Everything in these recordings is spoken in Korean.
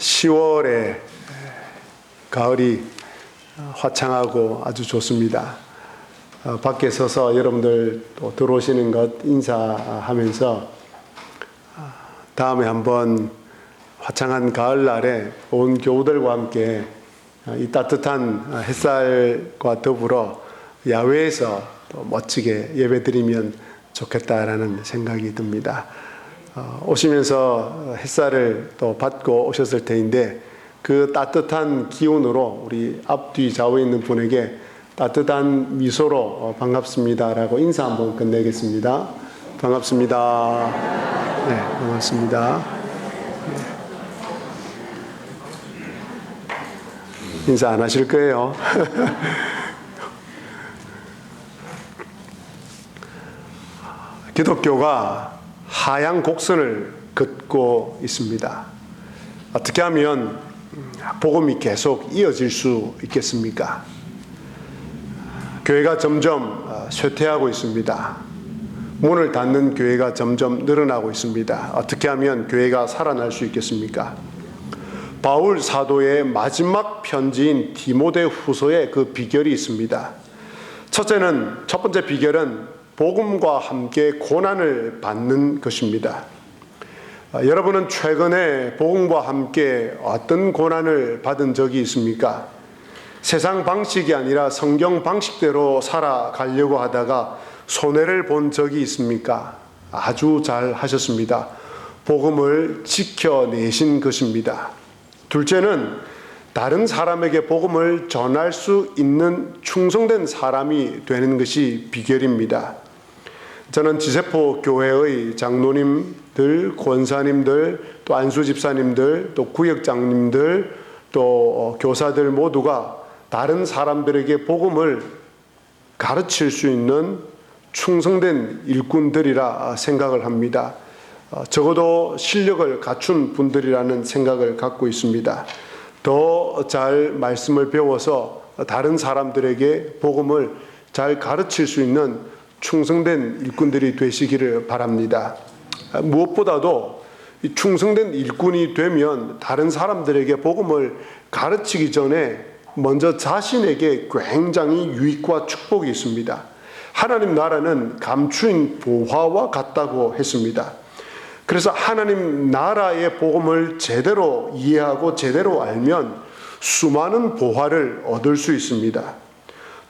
10월에 가을이 화창하고 아주 좋습니다. 밖에 서서 여러분들 또 들어오시는 것 인사하면서 다음에 한번 화창한 가을날에 온 교우들과 함께 이 따뜻한 햇살과 더불어 야외에서 또 멋지게 예배드리면 좋겠다라는 생각이 듭니다. 오시면서 햇살을 또 받고 오셨을 터인데 그 따뜻한 기운으로 우리 앞뒤 좌우에 있는 분에게 따뜻한 미소로 반갑습니다라고 인사 한번 건네겠습니다. 반갑습니다. 네, 반갑습니다. 인사 안 하실 거예요. 기독교가 하향 곡선을 긋고 있습니다. 어떻게 하면 복음이 계속 이어질 수 있겠습니까? 교회가 점점 쇠퇴하고 있습니다. 문을 닫는 교회가 점점 늘어나고 있습니다. 어떻게 하면 교회가 살아날 수 있겠습니까? 바울 사도의 마지막 편지인 디모데후서에 그 비결이 있습니다. 첫 번째 비결은 복음과 함께 고난을 받는 것입니다. 여러분은 최근에 복음과 함께 어떤 고난을 받은 적이 있습니까? 세상 방식이 아니라 성경 방식대로 살아가려고 하다가 손해를 본 적이 있습니까? 아주 잘 하셨습니다. 복음을 지켜내신 것입니다. 둘째는 다른 사람에게 복음을 전할 수 있는 충성된 사람이 되는 것이 비결입니다. 저는 지세포 교회의 장로님들, 권사님들, 또 안수 집사님들, 또 구역장님들, 또 교사들 모두가 다른 사람들에게 복음을 가르칠 수 있는 충성된 일꾼들이라 생각을 합니다. 적어도 실력을 갖춘 분들이라는 생각을 갖고 있습니다. 더 잘 말씀을 배워서 다른 사람들에게 복음을 잘 가르칠 수 있는 충성된 일꾼들이 되시기를 바랍니다. 무엇보다도 충성된 일꾼이 되면 다른 사람들에게 복음을 가르치기 전에 먼저 자신에게 굉장히 유익과 축복이 있습니다. 하나님 나라는 감추인 보화와 같다고 했습니다. 그래서 하나님 나라의 복음을 제대로 이해하고 제대로 알면 수많은 보화를 얻을 수 있습니다.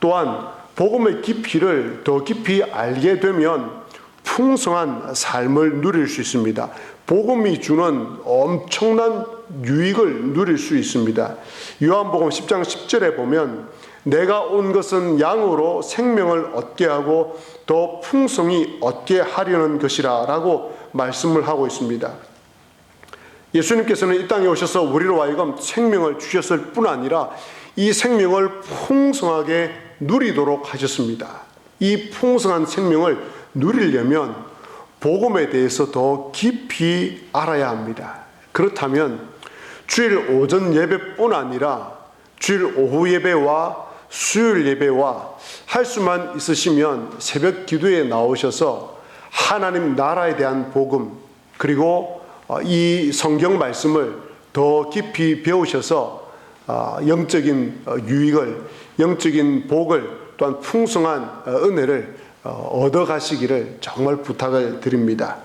또한 복음의 깊이를 더 깊이 알게 되면 풍성한 삶을 누릴 수 있습니다. 복음이 주는 엄청난 유익을 누릴 수 있습니다. 요한복음 10장 10절에 보면 내가 온 것은 양으로 생명을 얻게 하고 더 풍성히 얻게 하려는 것이라 라고 말씀을 하고 있습니다. 예수님께서는 이 땅에 오셔서 우리로 하여금 생명을 주셨을 뿐 아니라 이 생명을 풍성하게 누리도록 하셨습니다. 이 풍성한 생명을 누리려면 복음에 대해서 더 깊이 알아야 합니다. 그렇다면 주일 오전 예배뿐 아니라 주일 오후 예배와 수요일 예배와 할 수만 있으시면 새벽 기도에 나오셔서 하나님 나라에 대한 복음 그리고 이 성경 말씀을 더 깊이 배우셔서 영적인 유익을, 영적인 복을 또한 풍성한 은혜를 얻어가시기를 정말 부탁을 드립니다.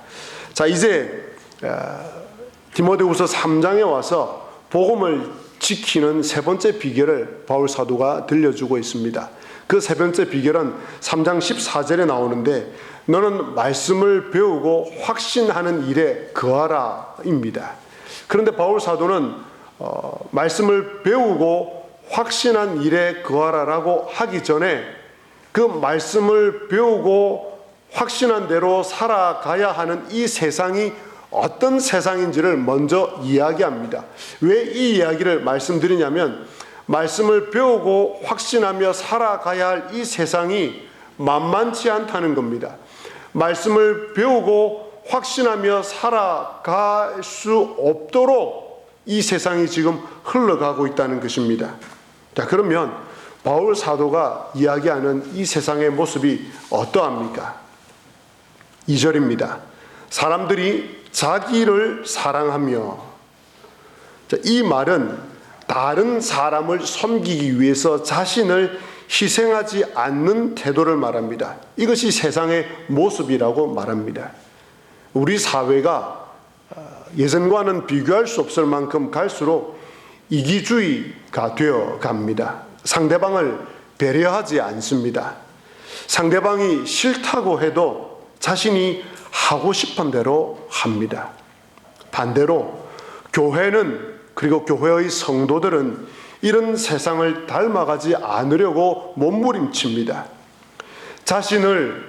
자, 이제 디모데후서 3장에 와서 복음을 지키는 세 번째 비결을 바울 사도가 들려주고 있습니다. 그 세 번째 비결은 3장 14절에 나오는데 너는 말씀을 배우고 확신하는 일에 거하라입니다. 그런데 바울 사도는 말씀을 배우고 확신한 일에 거하라라고 하기 전에 그 말씀을 배우고 확신한 대로 살아가야 하는 이 세상이 어떤 세상인지를 먼저 이야기합니다. 왜 이 이야기를 말씀드리냐면 말씀을 배우고 확신하며 살아가야 할 이 세상이 만만치 않다는 겁니다. 말씀을 배우고 확신하며 살아갈 수 없도록 이 세상이 지금 흘러가고 있다는 것입니다. 자, 그러면 바울 사도가 이야기하는 이 세상의 모습이 어떠합니까? 2절입니다. 사람들이 자기를 사랑하며 자, 이 말은 다른 사람을 섬기기 위해서 자신을 희생하지 않는 태도를 말합니다. 이것이 세상의 모습이라고 말합니다. 우리 사회가 예전과는 비교할 수 없을 만큼 갈수록 이기주의가 되어 갑니다. 상대방을 배려하지 않습니다. 상대방이 싫다고 해도 자신이 하고 싶은 대로 합니다. 반대로 교회는, 그리고 교회의 성도들은 이런 세상을 닮아가지 않으려고 몸부림칩니다. 자신을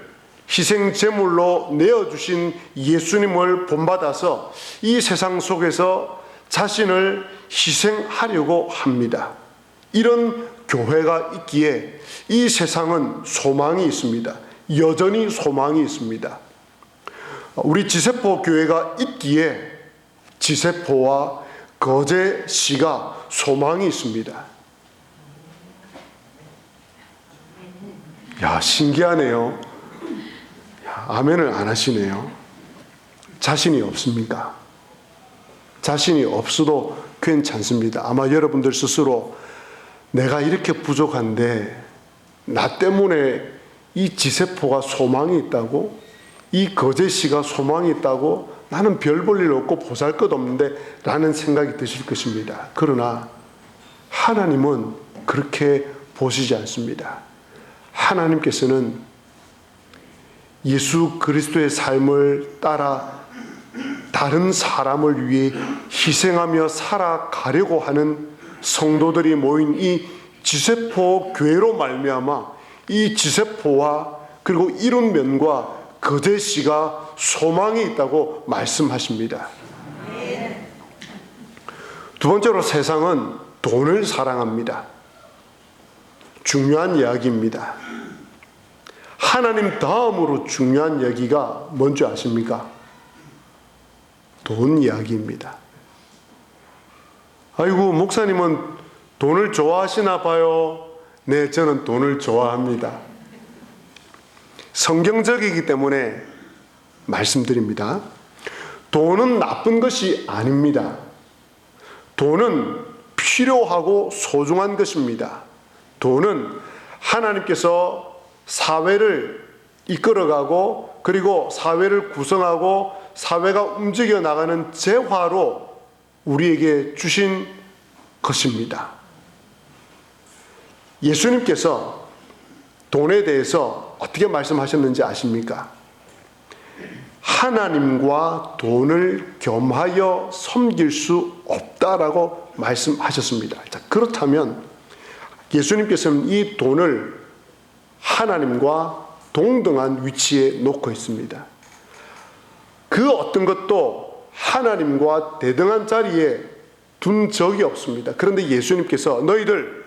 희생제물로 내어주신 예수님을 본받아서 이 세상 속에서 자신을 희생하려고 합니다. 이런 교회가 있기에 이 세상은 소망이 있습니다. 여전히 소망이 있습니다. 우리 지세포 교회가 있기에 지세포와 거제시가 소망이 있습니다. 야, 신기하네요. 야, 아멘을 안 하시네요. 자신이 없습니까? 자신이 없어도 괜찮습니다. 아마 여러분들 스스로 내가 이렇게 부족한데 나 때문에 이 지세포가 소망이 있다고? 이 거제시가 소망이 있다고? 나는 별 볼 일 없고 보잘것없는데 라는 생각이 드실 것입니다. 그러나 하나님은 그렇게 보시지 않습니다. 하나님께서는 예수 그리스도의 삶을 따라 다른 사람을 위해 희생하며 살아가려고 하는 성도들이 모인 이 지세포 교회로 말미암아 이 지세포와 그리고 이룬면과 거제시가 소망이 있다고 말씀하십니다. 두 번째로 세상은 돈을 사랑합니다. 중요한 이야기입니다. 하나님 다음으로 중요한 이야기가 뭔지 아십니까? 돈 이야기입니다. 아이고, 목사님은 돈을 좋아하시나 봐요. 네, 저는 돈을 좋아합니다. 성경적이기 때문에 말씀드립니다. 돈은 나쁜 것이 아닙니다. 돈은 필요하고 소중한 것입니다. 돈은 하나님께서 사회를 이끌어가고 그리고 사회를 구성하고 사회가 움직여 나가는 재화로 우리에게 주신 것입니다. 예수님께서 돈에 대해서 어떻게 말씀하셨는지 아십니까? 하나님과 돈을 겸하여 섬길 수 없다라고 말씀하셨습니다. 자, 그렇다면 예수님께서는 이 돈을 하나님과 동등한 위치에 놓고 있습니다. 그 어떤 것도 하나님과 대등한 자리에 둔 적이 없습니다. 그런데 예수님께서 너희들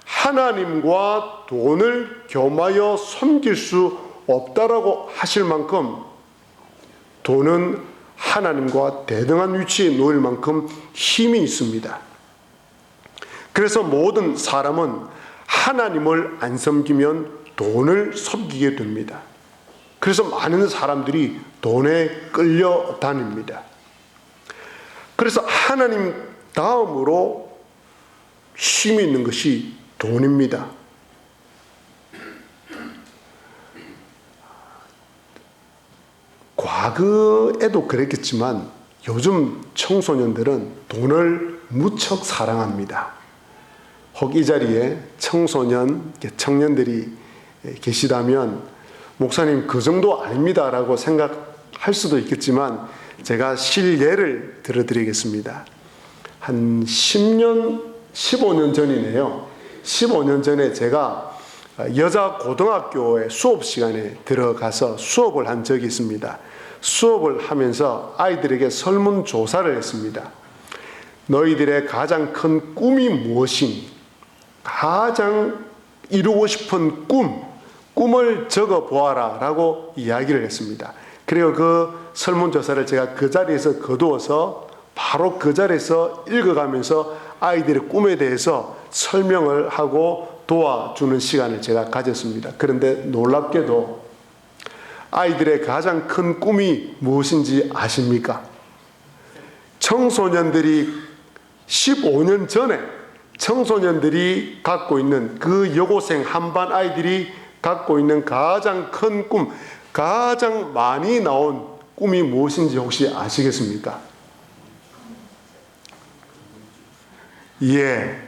하나님과 돈을 겸하여 섬길 수 없다라고 하실 만큼 돈은 하나님과 대등한 위치에 놓일 만큼 힘이 있습니다. 그래서 모든 사람은 하나님을 안 섬기면 돈을 섬기게 됩니다. 그래서 많은 사람들이 돈에 끌려다닙니다. 그래서 하나님 다음으로 힘이 있는 것이 돈입니다. 과거에도 그랬겠지만 요즘 청소년들은 돈을 무척 사랑합니다. 혹 이 자리에 청소년, 청년들이 계시다면 목사님 그 정도 아닙니다라고 생각할 수도 있겠지만 제가 실예를 들어드리겠습니다. 한 10년, 15년 전이네요. 15년 전에 제가 여자 고등학교의 수업 시간에 들어가서 수업을 한 적이 있습니다. 수업을 하면서 아이들에게 설문조사를 했습니다. 너희들의 가장 큰 꿈이 무엇이니? 가장 이루고 싶은 꿈을 적어보아라 라고 이야기를 했습니다. 그리고 그 설문조사를 제가 그 자리에서 거두어서 바로 그 자리에서 읽어가면서 아이들의 꿈에 대해서 설명을 하고 도와주는 시간을 제가 가졌습니다. 그런데 놀랍게도 아이들의 가장 큰 꿈이 무엇인지 아십니까? 청소년들이 15년 전에 청소년들이 갖고 있는 그 여고생 한반 아이들이 갖고 있는 가장 큰 꿈, 가장 많이 나온 꿈이 무엇인지 혹시 아시겠습니까? 예.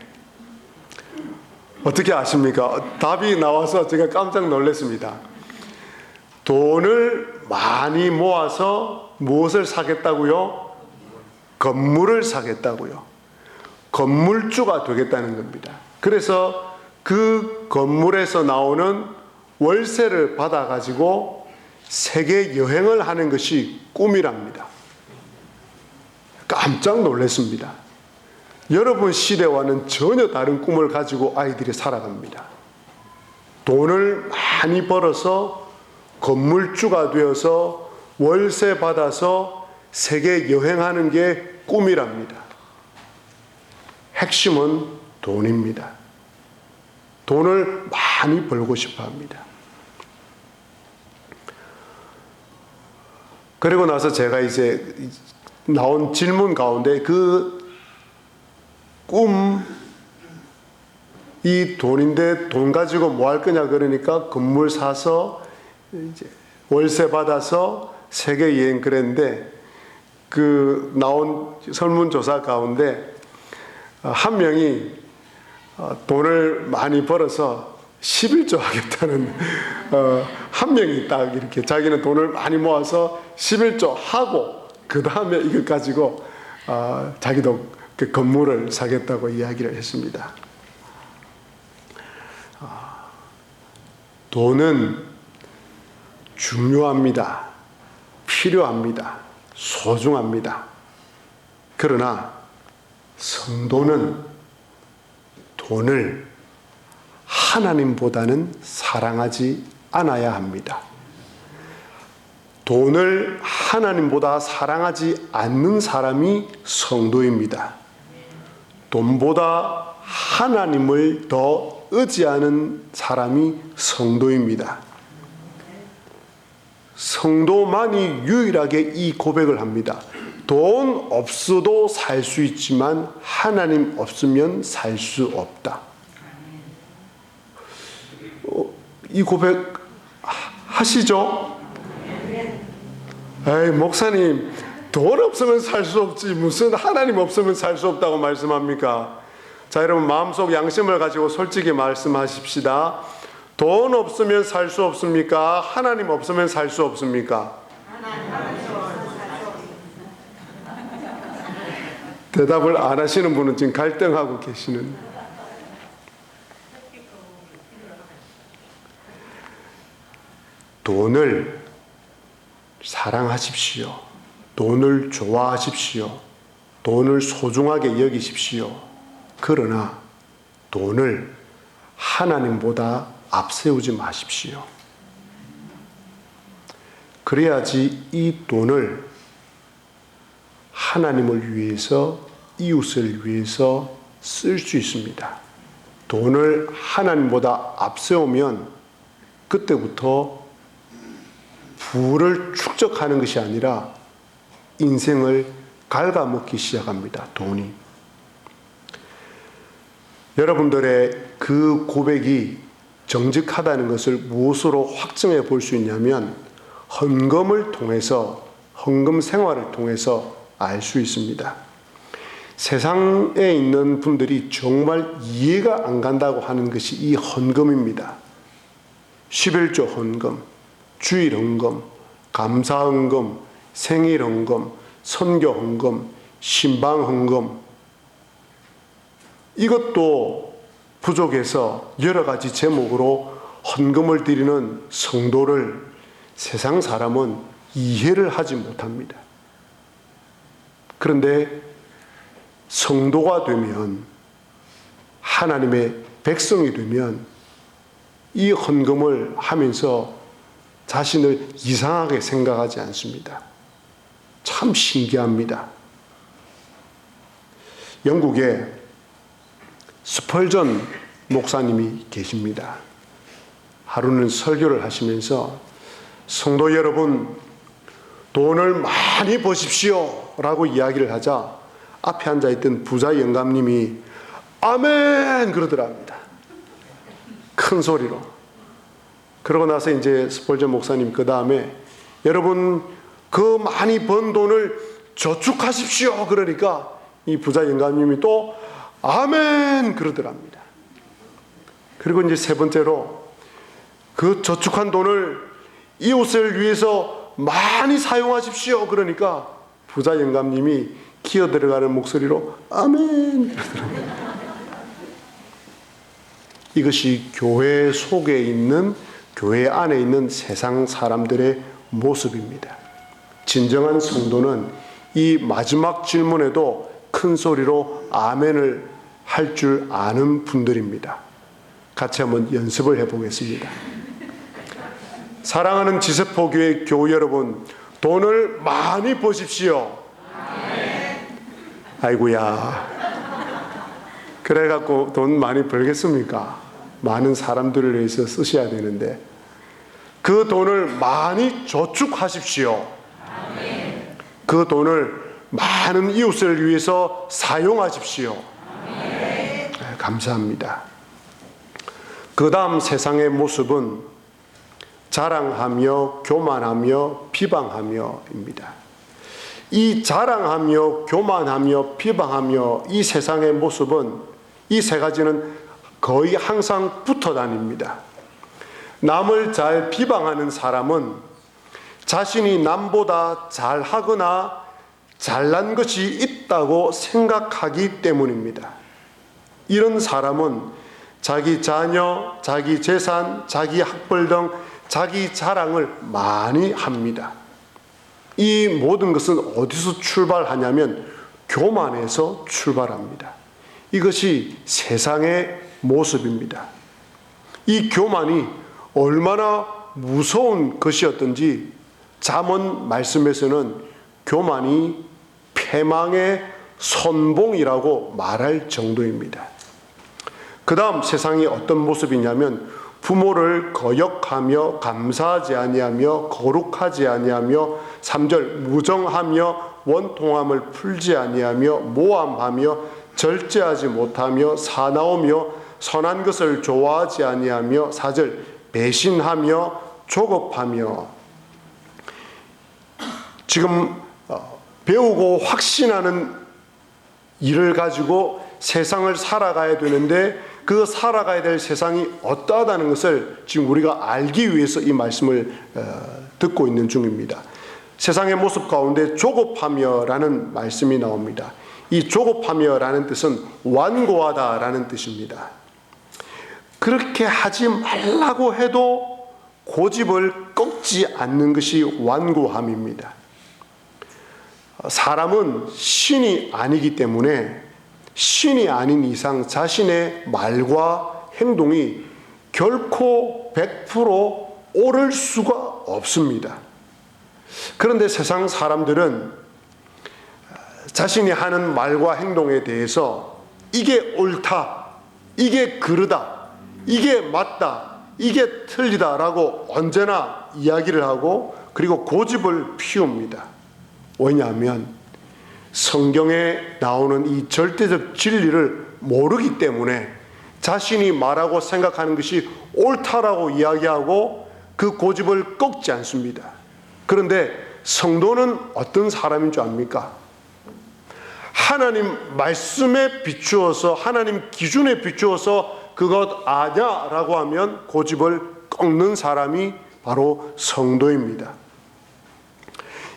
어떻게 아십니까? 답이 나와서 제가 깜짝 놀랐습니다. 돈을 많이 모아서 무엇을 사겠다고요? 건물을 사겠다고요. 건물주가 되겠다는 겁니다. 그래서 그 건물에서 나오는 월세를 받아가지고 세계 여행을 하는 것이 꿈이랍니다. 깜짝 놀랐습니다. 여러분 시대와는 전혀 다른 꿈을 가지고 아이들이 살아갑니다. 돈을 많이 벌어서 건물주가 되어서 월세 받아서 세계 여행하는 게 꿈이랍니다. 핵심은 돈입니다. 돈을 많이 벌고 싶어 합니다. 그리고 나서 제가 이제 나온 질문 가운데 그 꿈이 돈인데 돈 가지고 뭐 할 거냐 그러니까 건물 사서 이제 월세 받아서 세계 여행 그랬는데 그 나온 설문조사 가운데 한 명이 돈을 많이 벌어서 11조 하겠다는 한 명이 딱 이렇게 자기는 돈을 많이 모아서 11조 하고 그 다음에 이걸 가지고 자기도 그 건물을 사겠다고 이야기를 했습니다. 돈은 중요합니다. 필요합니다. 소중합니다. 그러나 성도는 돈을 하나님보다는 사랑하지 않아야 합니다. 돈을 하나님보다 사랑하지 않는 사람이 성도입니다. 돈보다 하나님을 더 의지하는 사람이 성도입니다. 성도만이 유일하게 이 고백을 합니다. 돈 없어도 살 수 있지만 하나님 없으면 살 수 없다. 이 고백 하시죠? 에이, 목사님, 돈 없으면 살 수 없지 무슨 하나님 없으면 살 수 없다고 말씀합니까? 자, 여러분 마음속 양심을 가지고 솔직히 말씀하십시다. 돈 없으면 살 수 없습니까? 하나님 없으면 살 수 없습니까? 대답을 안 하시는 분은 지금 갈등하고 계시는. 돈을 사랑하십시오. 돈을 좋아하십시오. 돈을 소중하게 여기십시오. 그러나 돈을 하나님보다 앞세우지 마십시오. 그래야지 이 돈을 하나님을 위해서, 이웃을 위해서 쓸 수 있습니다. 돈을 하나님보다 앞세우면 그때부터 부를 축적하는 것이 아니라 인생을 갉아먹기 시작합니다. 돈이. 여러분들의 그 고백이 정직하다는 것을 무엇으로 확증해 볼 수 있냐면 헌금을 통해서, 헌금 생활을 통해서 알 수 있습니다. 세상에 있는 분들이 정말 이해가 안 간다고 하는 것이 이 헌금입니다. 11조 헌금, 주일 헌금, 감사 헌금, 생일 헌금, 선교 헌금, 신방 헌금, 이것도 부족해서 여러 가지 제목으로 헌금을 드리는 성도를 세상 사람은 이해를 하지 못합니다. 그런데 성도가 되면, 하나님의 백성이 되면 이 헌금을 하면서 자신을 이상하게 생각하지 않습니다. 참 신기합니다. 영국에 스펄전 목사님이 계십니다. 하루는 설교를 하시면서 성도 여러분, 돈을 많이 버십시오 라고 이야기를 하자 앞에 앉아있던 부자 영감님이 아멘 그러더랍니다. 큰 소리로. 그러고 나서 이제 스폴전 목사님 그 다음에 여러분 그 많이 번 돈을 저축하십시오 그러니까 이 부자 영감님이 또 아멘 그러더랍니다. 그리고 이제 세 번째로 그 저축한 돈을 이웃을 위해서 많이 사용하십시오 그러니까 부자 영감님이 기어 들어가는 목소리로 아멘 그러더랍니다. 이것이 교회 속에 있는, 교회 안에 있는 세상 사람들의 모습입니다. 진정한 성도는 이 마지막 질문에도 큰 소리로 아멘을 할 줄 아는 분들입니다. 같이 한번 연습을 해보겠습니다. 사랑하는 지세포교회 교우 여러분, 돈을 많이 버십시오. 아이고야, 그래갖고 돈 많이 벌겠습니까? 많은 사람들을 위해서 쓰셔야 되는데 그 돈을 많이 저축하십시오. 그 돈을 많은 이웃을 위해서 사용하십시오. 감사합니다. 그 다음 세상의 모습은 자랑하며 교만하며 비방하며입니다. 이 자랑하며 교만하며 비방하며 이 세상의 모습은 이 세 가지는 거의 항상 붙어 다닙니다. 남을 잘 비방하는 사람은 자신이 남보다 잘하거나 잘난 것이 있다고 생각하기 때문입니다. 이런 사람은 자기 자녀, 자기 재산, 자기 학벌 등 자기 자랑을 많이 합니다. 이 모든 것은 어디서 출발하냐면 교만에서 출발합니다. 이것이 세상의 모습입니다. 이 교만이 얼마나 무서운 것이었던지 잠언 말씀에서는 교만이 패망의 선봉이라고 말할 정도입니다. 그 다음 세상이 어떤 모습이냐면 부모를 거역하며 감사하지 아니하며 거룩하지 아니하며 3절 무정하며 원통함을 풀지 아니하며 모함하며 절제하지 못하며 사나우며 선한 것을 좋아하지 아니하며 4절 배신하며 조급하며. 지금 배우고 확신하는 일을 가지고 세상을 살아가야 되는데 그 살아가야 될 세상이 어떠하다는 것을 지금 우리가 알기 위해서 이 말씀을 듣고 있는 중입니다. 세상의 모습 가운데 조급하며라는 말씀이 나옵니다. 이 조급하며라는 뜻은 완고하다라는 뜻입니다. 그렇게 하지 말라고 해도 고집을 꺾지 않는 것이 완고함입니다. 사람은 신이 아니기 때문에 신이 아닌 이상 자신의 말과 행동이 결코 100% 옳을 수가 없습니다. 그런데 세상 사람들은 자신이 하는 말과 행동에 대해서 이게 옳다, 이게 그르다, 이게 맞다, 이게 틀리다라고 언제나 이야기를 하고 그리고 고집을 피웁니다. 왜냐하면 성경에 나오는 이 절대적 진리를 모르기 때문에 자신이 말하고 생각하는 것이 옳다라고 이야기하고 그 고집을 꺾지 않습니다. 그런데 성도는 어떤 사람인 줄 압니까? 하나님 말씀에 비추어서 하나님 기준에 비추어서 그것 아냐라고 하면 고집을 꺾는 사람이 바로 성도입니다.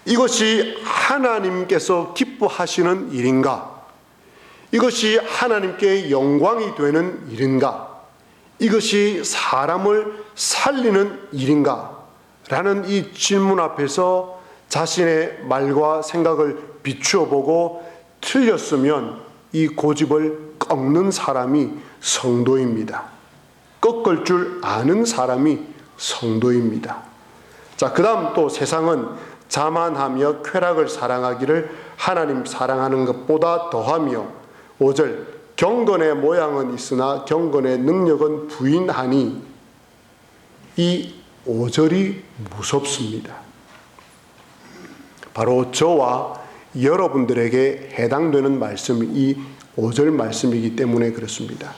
이것이 하나님께서 기뻐하시는 일인가? 이것이 하나님께 영광이 되는 일인가? 이것이 사람을 살리는 일인가? 라는 이 질문 앞에서 자신의 말과 생각을 비추어 보고 틀렸으면 이 고집을 꺾는 사람이 성도입니다. 꺾을 줄 아는 사람이 성도입니다. 자, 그 다음 또 세상은 자만하며 쾌락을 사랑하기를 하나님 사랑하는 것보다 더하며 5절 경건의 모양은 있으나 경건의 능력은 부인하니. 이 5절이 무섭습니다. 바로 저와 여러분들에게 해당되는 말씀이 이 5절 말씀이기 때문에 그렇습니다.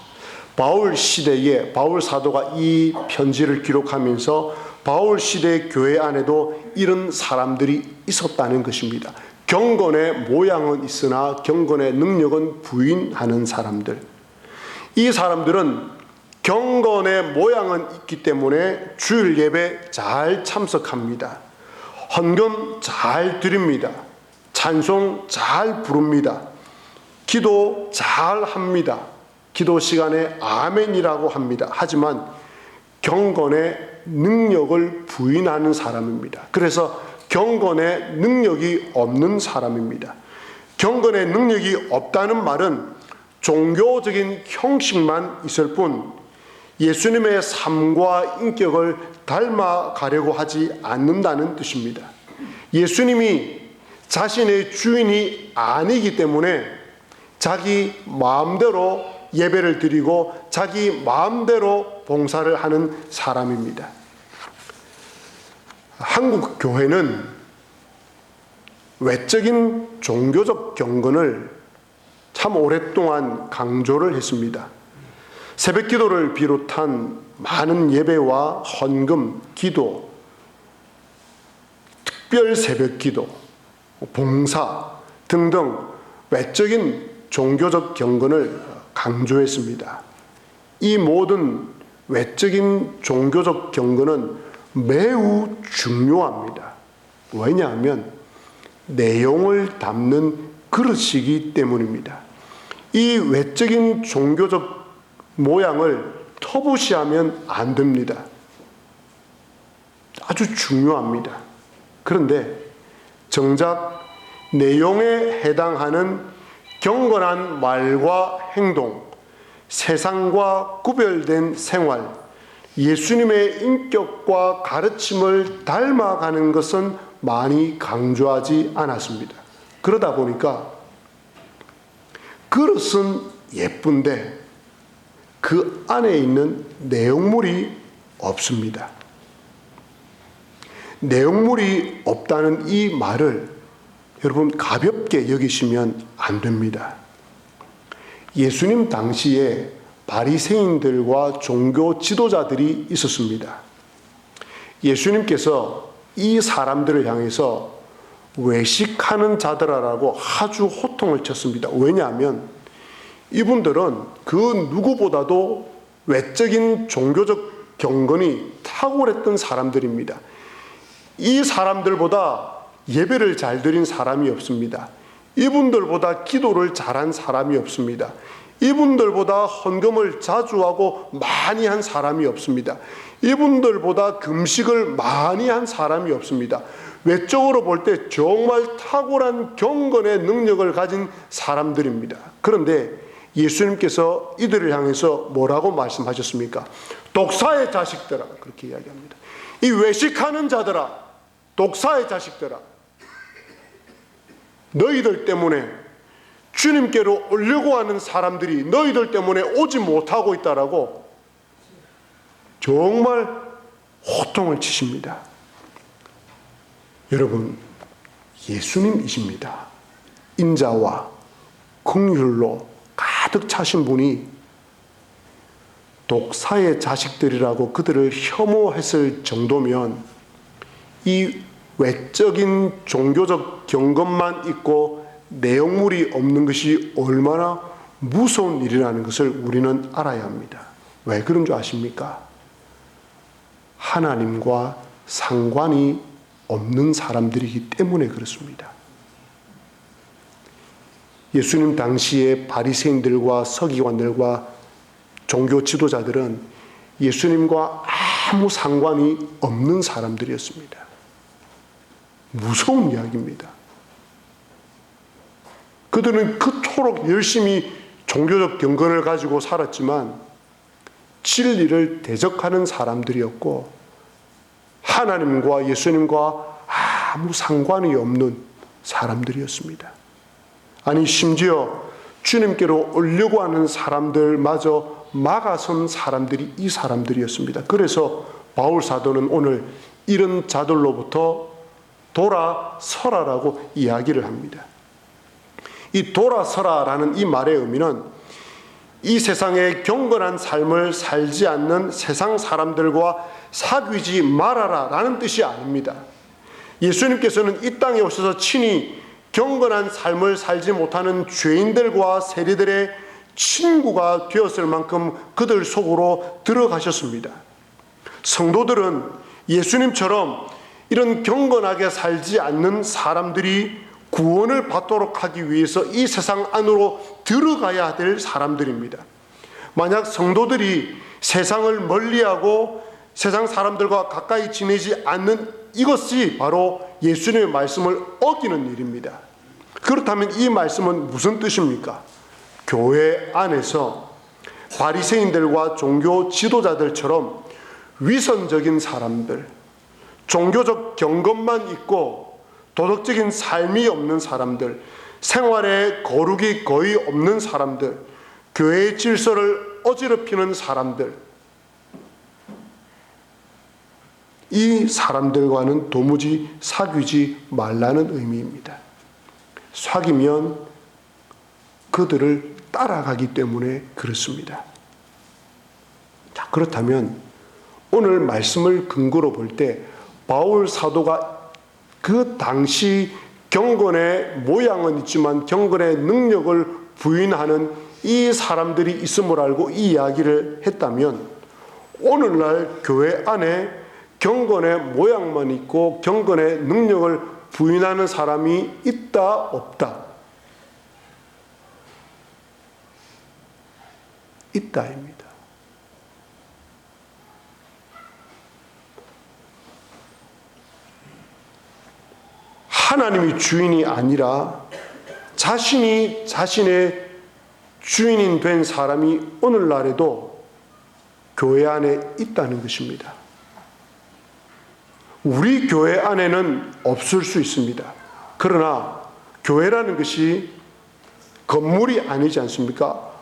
바울 시대에 바울 사도가 이 편지를 기록하면서 바울 시대 교회 안에도 이런 사람들이 있었다는 것입니다. 경건의 모양은 있으나 경건의 능력은 부인하는 사람들. 이 사람들은 경건의 모양은 있기 때문에 주일 예배 잘 참석합니다. 헌금 잘 드립니다. 찬송 잘 부릅니다. 기도 잘 합니다. 기도 시간에 아멘이라고 합니다. 하지만 경건의 능력을 부인하는 사람입니다. 그래서 경건의 능력이 없는 사람입니다. 경건의 능력이 없다는 말은 종교적인 형식만 있을 뿐 예수님의 삶과 인격을 닮아가려고 하지 않는다는 뜻입니다. 예수님이 자신의 주인이 아니기 때문에 자기 마음대로 예배를 드리고 자기 마음대로 봉사를 하는 사람입니다. 한국 교회는 외적인 종교적 경건을 참 오랫동안 강조를 했습니다. 새벽 기도를 비롯한 많은 예배와 헌금, 기도, 특별 새벽 기도, 봉사 등등 외적인 종교적 경건을 강조했습니다. 이 모든 외적인 종교적 경건은 매우 중요합니다. 왜냐하면 내용을 담는 그릇이기 때문입니다. 이 외적인 종교적 모양을 터부시하면 안 됩니다. 아주 중요합니다. 그런데 정작 내용에 해당하는 경건한 말과 행동, 세상과 구별된 생활, 예수님의 인격과 가르침을 닮아가는 것은 많이 강조하지 않았습니다. 그러다 보니까 그릇은 예쁜데 그 안에 있는 내용물이 없습니다. 내용물이 없다는 이 말을 여러분 가볍게 여기시면 안 됩니다. 예수님 당시에 바리새인들과 종교 지도자들이 있었습니다. 예수님께서 이 사람들을 향해서 외식하는 자들아라고 아주 호통을 쳤습니다. 왜냐하면 이분들은 그 누구보다도 외적인 종교적 경건이 탁월했던 사람들입니다. 이 사람들보다 예배를 잘 드린 사람이 없습니다. 이분들보다 기도를 잘한 사람이 없습니다. 이분들보다 헌금을 자주 하고 많이 한 사람이 없습니다. 이분들보다 금식을 많이 한 사람이 없습니다. 외적으로 볼 때 정말 탁월한 경건의 능력을 가진 사람들입니다. 그런데 예수님께서 이들을 향해서 뭐라고 말씀하셨습니까? 독사의 자식들아, 그렇게 이야기합니다. 이 외식하는 자들아, 독사의 자식들아, 너희들 때문에 주님께로 오려고 하는 사람들이 너희들 때문에 오지 못하고 있다라고 정말 호통을 치십니다. 여러분, 예수님이십니다. 인자와 긍휼로 가득 차신 분이 독사의 자식들이라고 그들을 혐오했을 정도면 이 외적인 종교적 경건만 있고 내용물이 없는 것이 얼마나 무서운 일이라는 것을 우리는 알아야 합니다. 왜 그런 줄 아십니까? 하나님과 상관이 없는 사람들이기 때문에 그렇습니다. 예수님 당시에 바리새인들과 서기관들과 종교 지도자들은 예수님과 아무 상관이 없는 사람들이었습니다. 무서운 이야기입니다. 그들은 그토록 열심히 종교적 경건을 가지고 살았지만 진리를 대적하는 사람들이었고 하나님과 예수님과 아무 상관이 없는 사람들이었습니다. 아니 심지어 주님께로 오려고 하는 사람들마저 막아선 사람들이 이 사람들이었습니다. 그래서 바울 사도는 오늘 이런 자들로부터 돌아서라라고 이야기를 합니다. 이 돌아서라라는 이 말의 의미는 이 세상에 경건한 삶을 살지 않는 세상 사람들과 사귀지 말아라라는 뜻이 아닙니다. 예수님께서는 이 땅에 오셔서 친히 경건한 삶을 살지 못하는 죄인들과 세리들의 친구가 되었을 만큼 그들 속으로 들어가셨습니다. 성도들은 예수님처럼 이런 경건하게 살지 않는 사람들이 구원을 받도록 하기 위해서 이 세상 안으로 들어가야 될 사람들입니다. 만약 성도들이 세상을 멀리하고 세상 사람들과 가까이 지내지 않는 이것이 바로 예수님의 말씀을 어기는 일입니다. 그렇다면 이 말씀은 무슨 뜻입니까? 교회 안에서 바리새인들과 종교 지도자들처럼 위선적인 사람들, 종교적 경건만 있고 도덕적인 삶이 없는 사람들, 생활에 거룩이 거의 없는 사람들, 교회의 질서를 어지럽히는 사람들, 이 사람들과는 도무지 사귀지 말라는 의미입니다. 사귀면 그들을 따라가기 때문에 그렇습니다. 자, 그렇다면 오늘 말씀을 근거로 볼 때 바울 사도가 그 당시 경건의 모양은 있지만 경건의 능력을 부인하는 이 사람들이 있음을 알고 이 이야기를 했다면 오늘날 교회 안에 경건의 모양만 있고 경건의 능력을 부인하는 사람이 있다 없다? 있다입니다. 하나님이 주인이 아니라 자신이 자신의 주인인 된 사람이 오늘날에도 교회 안에 있다는 것입니다. 우리 교회 안에는 없을 수 있습니다. 그러나 교회라는 것이 건물이 아니지 않습니까?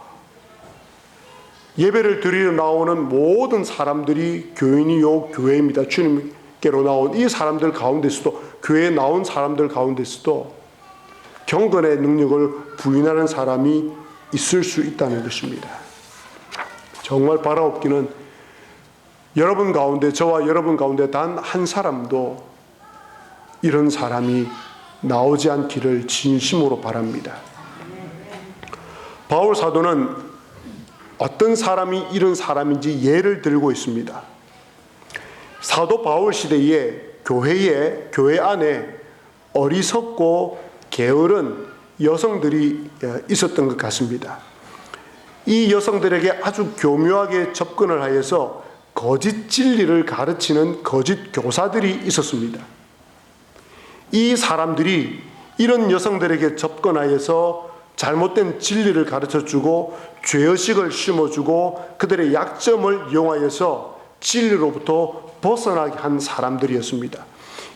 예배를 드리러 나오는 모든 사람들이 교인이요 교회입니다. 주님께로 나온 이 사람들 가운데서도, 교회에 나온 사람들 가운데서도 경건의 능력을 부인하는 사람이 있을 수 있다는 것입니다. 정말 바라옵기는 여러분 가운데, 저와 여러분 가운데 단 한 사람도 이런 사람이 나오지 않기를 진심으로 바랍니다. 바울 사도는 어떤 사람이 이런 사람인지 예를 들고 있습니다. 사도 바울 시대에 교회 안에 어리석고 게으른 여성들이 있었던 것 같습니다. 이 여성들에게 아주 교묘하게 접근을 하여서 거짓 진리를 가르치는 거짓 교사들이 있었습니다. 이 사람들이 이런 여성들에게 접근하여서 잘못된 진리를 가르쳐주고 죄의식을 심어주고 그들의 약점을 이용하여서 진리로부터 벗어나게 한 사람들이었습니다.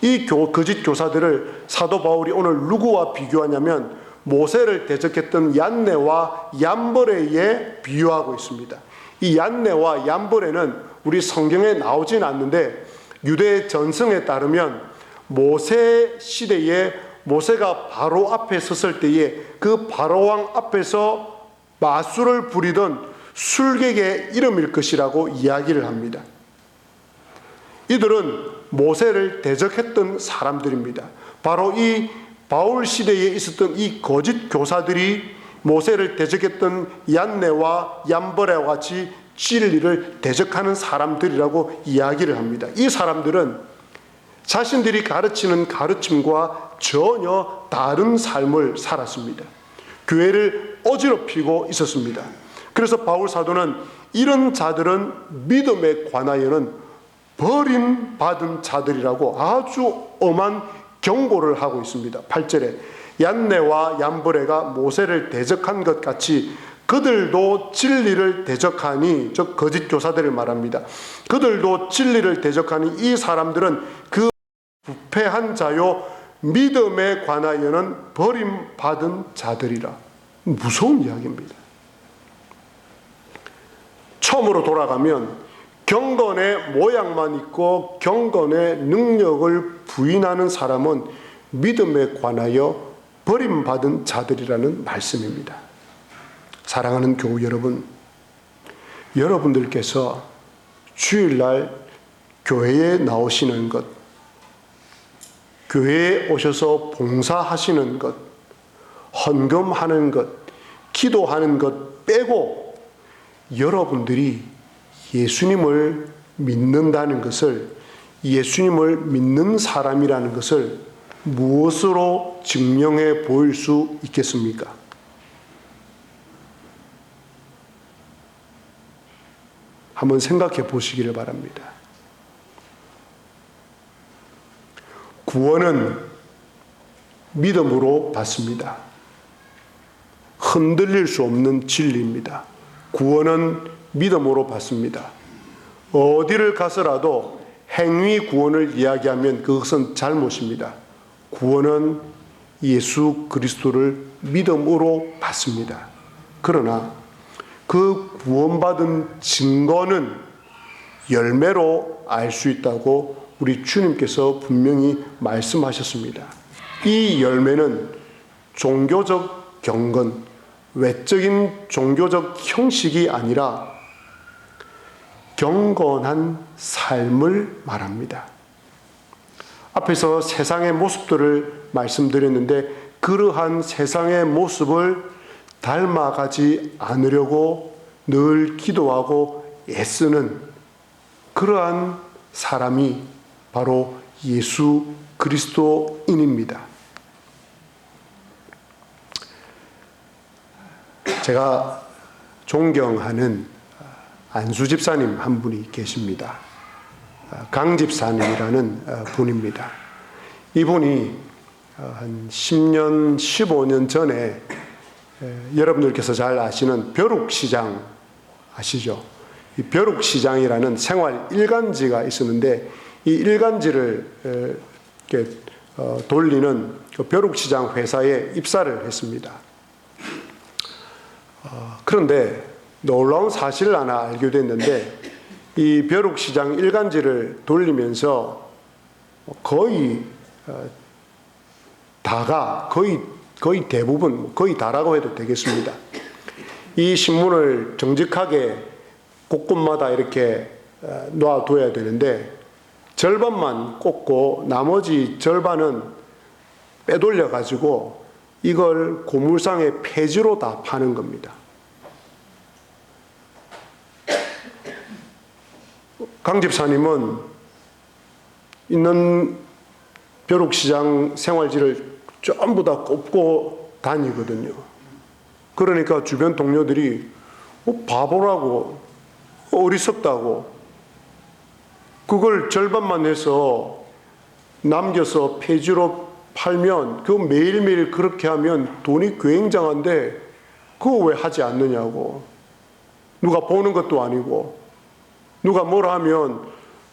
이 거짓 교사들을 사도 바울이 오늘 누구와 비교하냐면 모세를 대적했던 얀네와 얀버레에 비유하고 있습니다. 이 얀네와 얀버레는 우리 성경에 나오진 않는데 유대 전승에 따르면 모세 시대에 모세가 바로 앞에 섰을 때에 그 바로왕 앞에서 마술을 부리던 술객의 이름일 것이라고 이야기를 합니다. 이들은 모세를 대적했던 사람들입니다. 바로 이 바울 시대에 있었던 이 거짓 교사들이 모세를 대적했던 얀네와 얀버레와 같이 진리를 대적하는 사람들이라고 이야기를 합니다. 이 사람들은 자신들이 가르치는 가르침과 전혀 다른 삶을 살았습니다. 교회를 어지럽히고 있었습니다. 그래서 바울 사도는 이런 자들은 믿음에 관하여는 버림받은 자들이라고 아주 엄한 경고를 하고 있습니다. 8절에 얀네와 얀브레가 모세를 대적한 것 같이 그들도 진리를 대적하니, 즉 거짓 교사들을 말합니다. 그들도 진리를 대적하니 이 사람들은 그 부패한 자요 믿음에 관하여는 버림받은 자들이라. 무서운 이야기입니다. 처음으로 돌아가면 경건의 모양만 있고 경건의 능력을 부인하는 사람은 믿음에 관하여 버림받은 자들이라는 말씀입니다. 사랑하는 교우 여러분, 여러분들께서 주일날 교회에 나오시는 것, 교회에 오셔서 봉사하시는 것, 헌금하는 것, 기도하는 것 빼고 여러분들이 예수님을 믿는다는 것을, 예수님을 믿는 사람이라는 것을 무엇으로 증명해 보일 수 있겠습니까? 한번 생각해 보시기를 바랍니다. 구원은 믿음으로 받습니다. 흔들릴 수 없는 진리입니다. 구원은 믿음으로 받습니다. 어디를 가서라도 행위 구원을 이야기하면 그것은 잘못입니다. 구원은 예수 그리스도를 믿음으로 받습니다. 그러나 그 구원받은 증거는 열매로 알 수 있다고 우리 주님께서 분명히 말씀하셨습니다. 이 열매는 종교적 경건, 외적인 종교적 형식이 아니라 경건한 삶을 말합니다. 앞에서 세상의 모습들을 말씀드렸는데 그러한 세상의 모습을 닮아가지 않으려고 늘 기도하고 애쓰는 그러한 사람이 바로 예수 그리스도인입니다. 제가 존경하는 안수 집사님 한 분이 계십니다. 강 집사님이라는 분입니다. 이분이 한 10년, 15년 전에 여러분들께서 잘 아시는 벼룩시장 아시죠? 이 벼룩시장이라는 생활 일간지가 있었는데 이 일간지를 이렇게 돌리는 그 벼룩시장 회사에 입사를 했습니다. 그런데 놀라운 사실을 하나 알게 됐는데 이 벼룩시장 일간지를 돌리면서 거의 다가 거의 대부분 거의 다라고 해도 되겠습니다. 이 신문을 정직하게 곳곳마다 이렇게 놔둬야 되는데 절반만 꽂고 나머지 절반은 빼돌려 가지고 이걸 고물상의 폐지로 다 파는 겁니다. 강 집사님은 있는 벼룩시장 생활지를 전부 다 꼽고 다니거든요. 그러니까 주변 동료들이 바보라고, 어리석다고, 그걸 절반만 해서 남겨서 폐지로 팔면 그 매일매일 그렇게 하면 돈이 굉장한데 그거 왜 하지 않느냐고. 누가 보는 것도 아니고 누가 뭐라 하면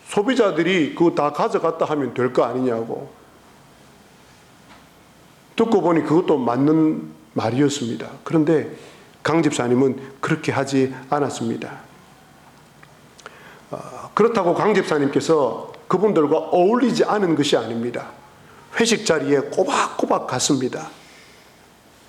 소비자들이 그거 다 가져갔다 하면 될 거 아니냐고. 듣고 보니 그것도 맞는 말이었습니다. 그런데 강 집사님은 그렇게 하지 않았습니다. 그렇다고 강 집사님께서 그분들과 어울리지 않은 것이 아닙니다. 회식 자리에 꼬박꼬박 갔습니다.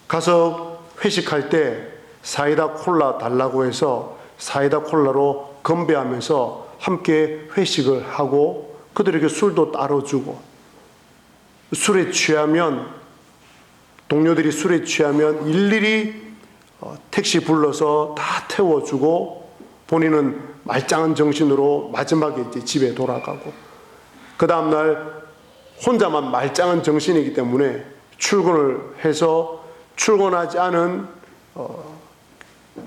가서 회식할 때 사이다 콜라 달라고 해서 사이다 콜라로 건배하면서 함께 회식을 하고 그들에게 술도 따로 주고, 술에 취하면, 동료들이 술에 취하면 일일이 택시 불러서 다 태워주고 본인은 말짱한 정신으로 마지막에 이제 집에 돌아가고, 그 다음날 혼자만 말짱한 정신이기 때문에 출근을 해서 출근하지 않은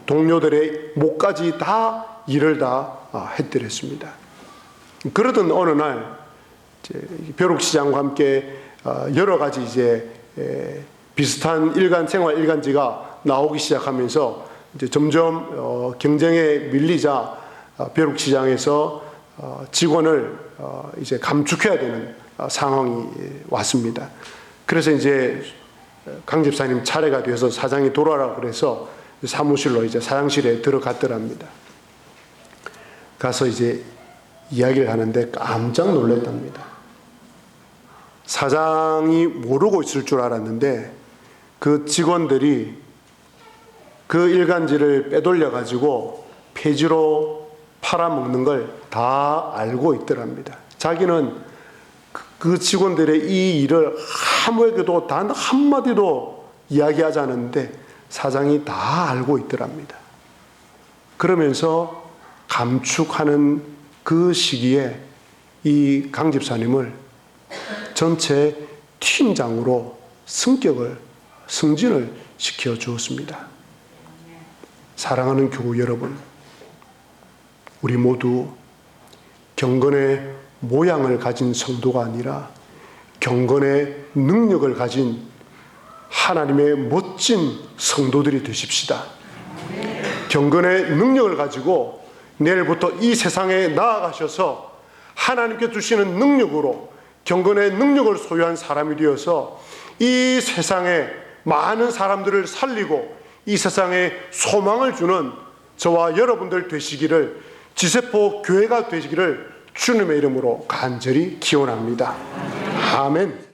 동료들의 목까지 다 일을 다 했더랬습니다. 그러던 어느 날 벼룩시장과 함께 여러 가지 이제 비슷한 생활 일간지가 나오기 시작하면서 이제 점점 경쟁에 밀리자 벼룩시장에서 직원을 이제 감축해야 되는 상황이 왔습니다. 그래서 이제 강 집사님 차례가 돼서 사장이 돌아라 그래서 사무실로 이제 사장실에 들어갔더랍니다. 가서 이제 이야기를 하는데 깜짝 놀랐답니다. 사장이 모르고 있을 줄 알았는데 그 직원들이 그 일간지를 빼돌려 가지고 폐지로 팔아먹는 걸 다 알고 있더랍니다. 자기는 그 직원들의 이 일을 아무에게도 단 한마디도 이야기하지 않았는데 사장이 다 알고 있더랍니다. 그러면서 감축하는 그 시기에 이 강 집사님을 전체 팀장으로 승진을 시켜 주었습니다. 사랑하는 교우 여러분, 우리 모두 경건의 모양을 가진 성도가 아니라 경건의 능력을 가진 하나님의 멋진 성도들이 되십시다. 경건의 능력을 가지고 내일부터 이 세상에 나아가셔서 하나님께 주시는 능력으로 경건의 능력을 소유한 사람이 되어서 이 세상에 많은 사람들을 살리고 이 세상에 소망을 주는 저와 여러분들 되시기를, 지세포 교회가 되시기를 주님의 이름으로 간절히 기원합니다. 아멘.